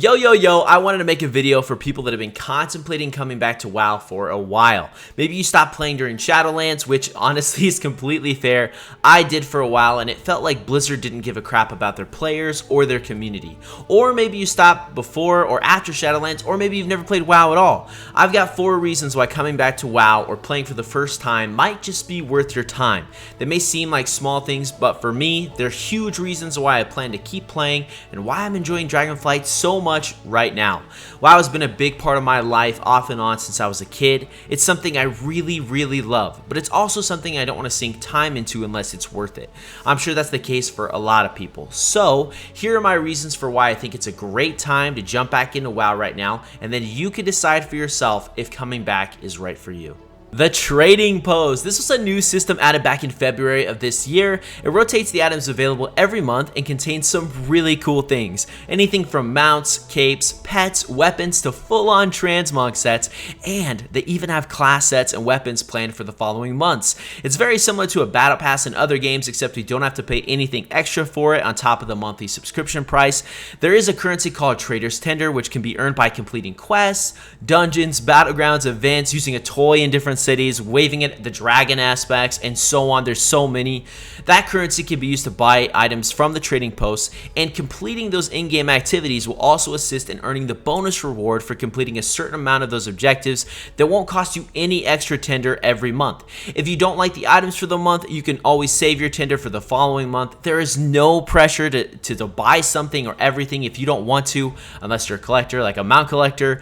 Yo, I wanted to make a video for people that have been contemplating coming back to WoW for a while. Maybe you stopped playing during Shadowlands, which honestly is completely fair. I did for a while and it felt like Blizzard didn't give a crap about their players or their community. Or maybe you stopped before or after Shadowlands, or maybe you've never played WoW at all. I've got 4 reasons why coming back to WoW or playing for the first time might just be worth your time. They may seem like small things, but for me, they're huge reasons why I plan to keep playing and why I'm enjoying Dragonflight so much right now. WoW has been a big part of my life off and on since I was a kid. It's something I really love, but it's also something I don't want to sink time into unless it's worth it. I'm sure that's the case for a lot of people. So here are my reasons for why I think it's a great time to jump back into WoW right now, and then you can decide for yourself if coming back is right for you. The trading post. This was a new system added back in February of this year. It rotates the items available every month and contains some really cool things. Anything from mounts, capes, pets, weapons to full-on transmog sets, and they even have class sets and weapons planned for the following months. It's very similar to a battle pass in other games, except you don't have to pay anything extra for it on top of the monthly subscription price. There is a currency called Trader's Tender, which can be earned by completing quests, dungeons, battlegrounds, events, using a toy in different cities, waving at the dragon aspects, and so on. There's so many. That currency can be used to buy items from the trading posts, and completing those in-game activities will also assist in earning the bonus reward for completing a certain amount of those objectives that won't cost you any extra tender every month. If you don't like the items for the month, you can always save your tender for the following month. There is no pressure to buy something or everything if you don't want to, unless you're a collector, like a mount collector.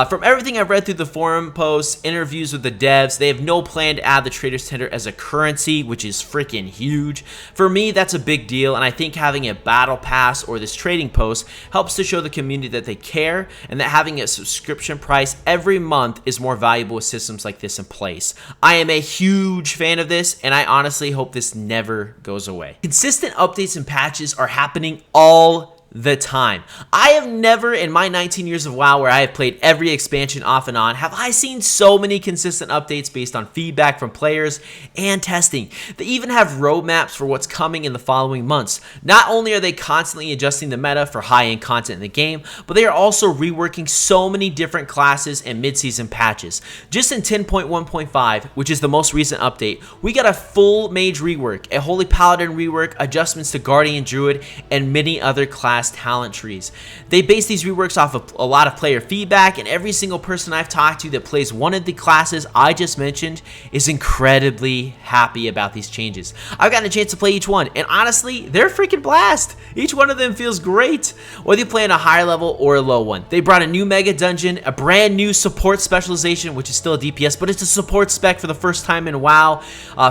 From everything I've read through the forum posts, interviews with the devs, they have no plan to add the Trader's Tender as a currency, which is freaking huge. For me, that's a big deal, and I think having a battle pass or this trading post helps to show the community that they care, and that having a subscription price every month is more valuable with systems like this in place. I am a huge fan of this, and I honestly hope this never goes away. Consistent updates and patches are happening all the time. I have never in my 19 years of WoW, where I have played every expansion off and on, have I seen so many consistent updates based on feedback from players and testing. They even have roadmaps for what's coming in the following months. Not only are they constantly adjusting the meta for high-end content in the game, but they are also reworking so many different classes and mid-season patches. Just in 10.1.5, which is the most recent update, we got a full mage rework, a holy paladin rework, adjustments to guardian druid, and many other class talent trees. They base these reworks off of a lot of player feedback, and every single person I've talked to that plays one of the classes I just mentioned is incredibly happy about these changes. I've gotten a chance to play each one, and honestly, they're a freaking blast. Each one of them feels great, whether you play on a high level or a low one. They brought a new mega dungeon, a brand new support specialization, which is still a DPS, but it's a support spec for the first time in WoW,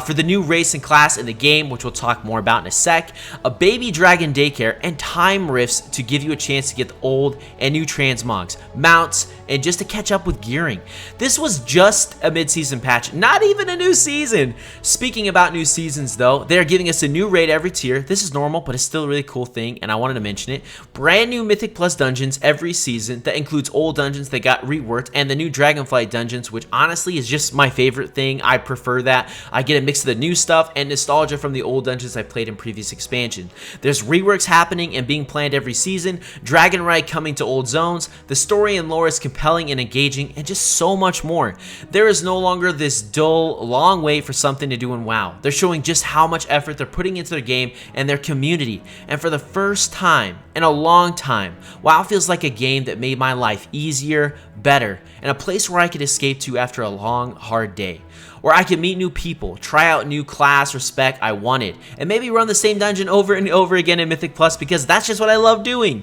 for the new race and class in the game, which we'll talk more about in a sec, a baby dragon daycare, and time rifts to give you a chance to get the old and new transmogs, mounts, and just to catch up with gearing. This was just a mid-season patch, not even a new season. Speaking about new seasons though, they're giving us a new raid every tier. This is normal, but it's still a really cool thing, and I wanted to mention it. Brand new Mythic Plus dungeons every season. That includes old dungeons that got reworked, and the new Dragonflight dungeons, which honestly is just my favorite thing. I prefer that. I get a mix of the new stuff and nostalgia from the old dungeons I played in previous expansion. There's reworks happening and being planned every season, Dragonflight coming to old zones, the story and lore is compelling and engaging, and just so much more. There is no longer this dull, long wait for something to do in WoW. They're showing just how much effort they're putting into their game and their community, and for the first time in a long time, WoW feels like a game that made my life easier, better, and a place where I could escape to after a long, hard day. Where I could meet new people, try out new class or spec I wanted, and maybe run the same dungeon over and over again in Mythic Plus, because that's just what I love doing.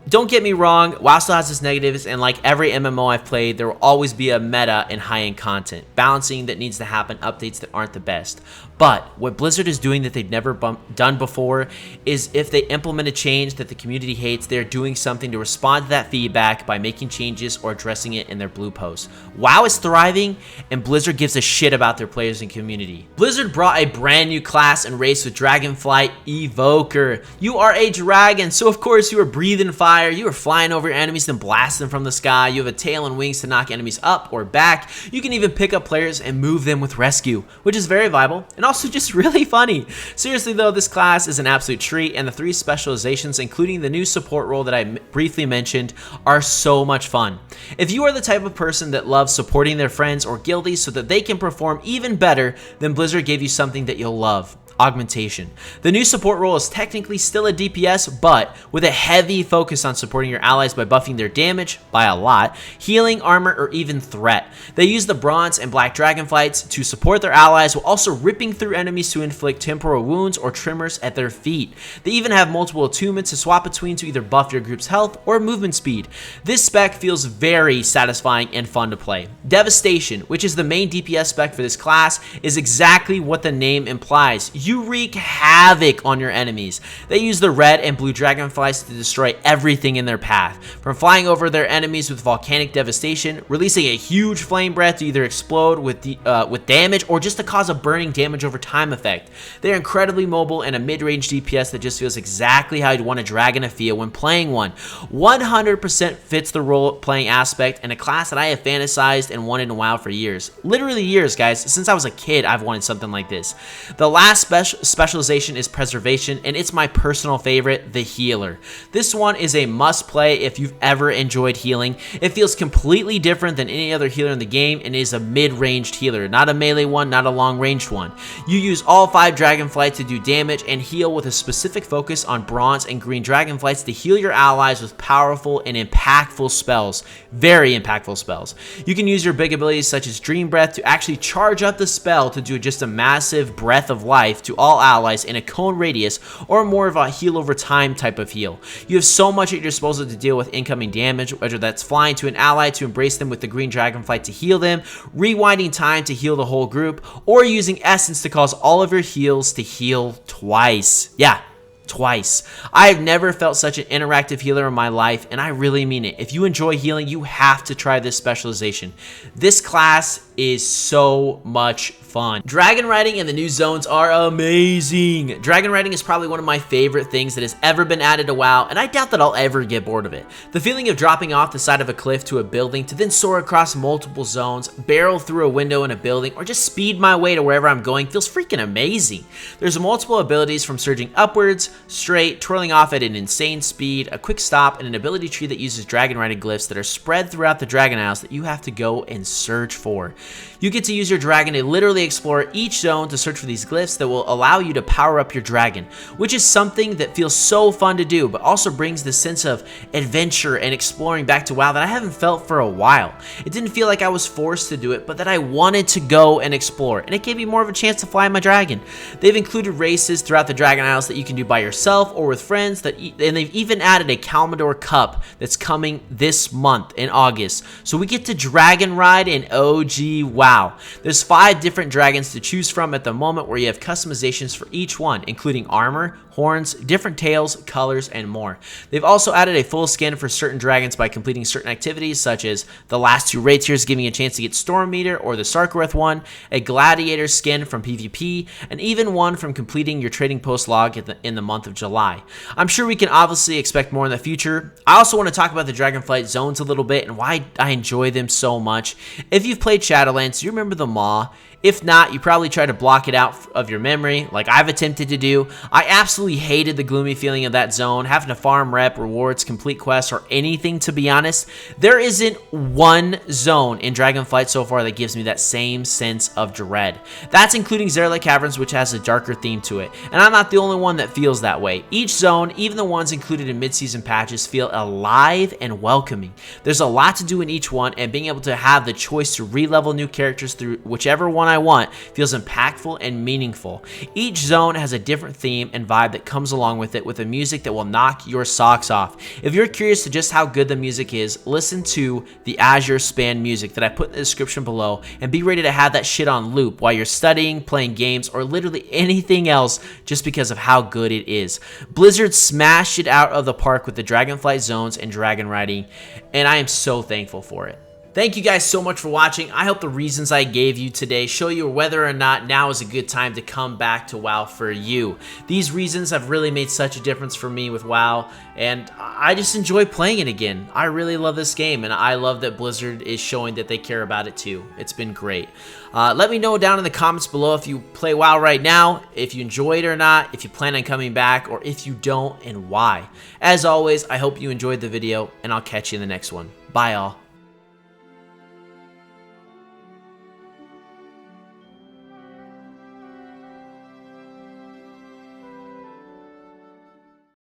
Don't get me wrong, WoW still has its negatives, and like every MMO I've played, there will always be a meta and high-end content. Balancing that needs to happen, updates that aren't the best. But what Blizzard is doing that they've never done before is, if they implement a change that the community hates, they're doing something to respond to that feedback by making changes or addressing it in their blue posts. WoW is thriving, and Blizzard gives a shit about their players and community. Blizzard brought a brand new class and race with Dragonflight Evoker. You are a dragon, so of course you are breathing fire fire. You are flying over your enemies, then blast them from the sky. You have a tail and wings to knock enemies up or back. You can even pick up players and move them with rescue, which is very viable and also just really funny. Seriously though, this class is an absolute treat, and the 3 specializations, including the new support role that I briefly mentioned, are so much fun. If you are the type of person that loves supporting their friends or guildies so that they can perform even better, then Blizzard gave you something that you'll love. Augmentation. The new support role is technically still a DPS, but with a heavy focus on supporting your allies by buffing their damage by a lot, healing, armor, or even threat. They use the bronze and black dragonflights to support their allies while also ripping through enemies to inflict temporal wounds or tremors at their feet. They even have multiple attunements to swap between to either buff your group's health or movement speed. This spec feels very satisfying and fun to play. Devastation, which is the main DPS spec for this class, is exactly what the name implies. You wreak havoc on your enemies. They use the red and blue dragonflies to destroy everything in their path, from flying over their enemies with volcanic devastation, releasing a huge flame breath to either explode with damage or just to cause a burning damage over time effect. They're incredibly mobile and a mid-range DPS that just feels exactly how you'd want a dragon to feel when playing one. 100% fits the role-playing aspect and a class that I have fantasized and wanted in WoW for years. Literally years, guys. Since I was a kid, I've wanted something like this. The last specialization is preservation, and it's my personal favorite, the healer. This one is a must play if you've ever enjoyed healing. It feels completely different than any other healer in the game and is a mid-ranged healer, not a melee one, not a long-ranged one. You use all 5 dragonflight to do damage and heal with a specific focus on bronze and green dragonflights to heal your allies with powerful and impactful spells. Very impactful spells. You can use your big abilities such as Dream Breath to actually charge up the spell to do just a massive breath of life to all allies in a cone radius, or more of a heal over time type of heal. You have so much at your disposal to deal with incoming damage, whether that's flying to an ally to embrace them with the green dragonflight to heal them, rewinding time to heal the whole group, or using essence to cause all of your heals to heal twice. Yeah, twice. I have never felt such an interactive healer in my life, and I really mean it. If you enjoy healing, you have to try this specialization. This class is so much fun. Dragon riding and the new zones are amazing. Dragon riding is probably one of my favorite things that has ever been added to WoW, and I doubt that I'll ever get bored of it. The feeling of dropping off the side of a cliff to a building to then soar across multiple zones, barrel through a window in a building, or just speed my way to wherever I'm going feels freaking amazing. There's multiple abilities from surging upwards, straight, twirling off at an insane speed, a quick stop, and an ability tree that uses dragon riding glyphs that are spread throughout the Dragon Isles that you have to go and search for. You get to use your dragon to literally explore each zone to search for these glyphs that will allow you to power up your dragon, which is something that feels so fun to do, but also brings the sense of adventure and exploring back to WoW that I haven't felt for a while. It didn't feel like I was forced to do it, but that I wanted to go and explore, and it gave me more of a chance to fly my dragon. They've included races throughout the Dragon Isles that you can do by yourself or with friends, and they've even added a Kalmador Cup that's coming this month in August, so we get to dragon ride in OG WoW. There's 5 different dragons to choose from at the moment, where you have customizations for each one, including armor, horns, different tails, colors, and more. They've also added a full skin for certain dragons by completing certain activities, such as the last 2 raid tiers giving a chance to get Storm Meter or the Sarkareth one, a gladiator skin from PvP, and even one from completing your trading post log in the month of July. I'm sure we can obviously expect more in the future. I also want to talk about the Dragonflight zones a little bit and why I enjoy them so much. If you've played Shadowlands, you remember the Maw. If not, you probably try to block it out of your memory, like I've attempted to do. I absolutely hated the gloomy feeling of that zone, having to farm rep, rewards, complete quests, or anything, to be honest. There isn't one zone in Dragonflight so far that gives me that same sense of dread. That's including Zerla Caverns, which has a darker theme to it, and I'm not the only one that feels that way. Each zone, even the ones included in mid-season patches, feel alive and welcoming. There's a lot to do in each one, and being able to have the choice to re-level new characters through whichever one I want feels impactful and meaningful. Each zone has a different theme and vibe that comes along with it, with a music that will knock your socks off. If you're curious to just how good the music is, listen to the Azure Span music that I put in the description below, and be ready to have that shit on loop while you're studying, playing games, or literally anything else, just because of how good it is. Blizzard smashed it out of the park with the Dragonflight zones and dragon riding, and I am so thankful for it. Thank you guys so much for watching. I hope the reasons I gave you today show you whether or not now is a good time to come back to WoW for you. These reasons have really made such a difference for me with WoW, and I just enjoy playing it again. I really love this game, and I love that Blizzard is showing that they care about it too. It's been great. Let me know down in the comments below if you play WoW right now, if you enjoy it or not, if you plan on coming back, or if you don't, and why. As always, I hope you enjoyed the video, and I'll catch you in the next one. Bye, all.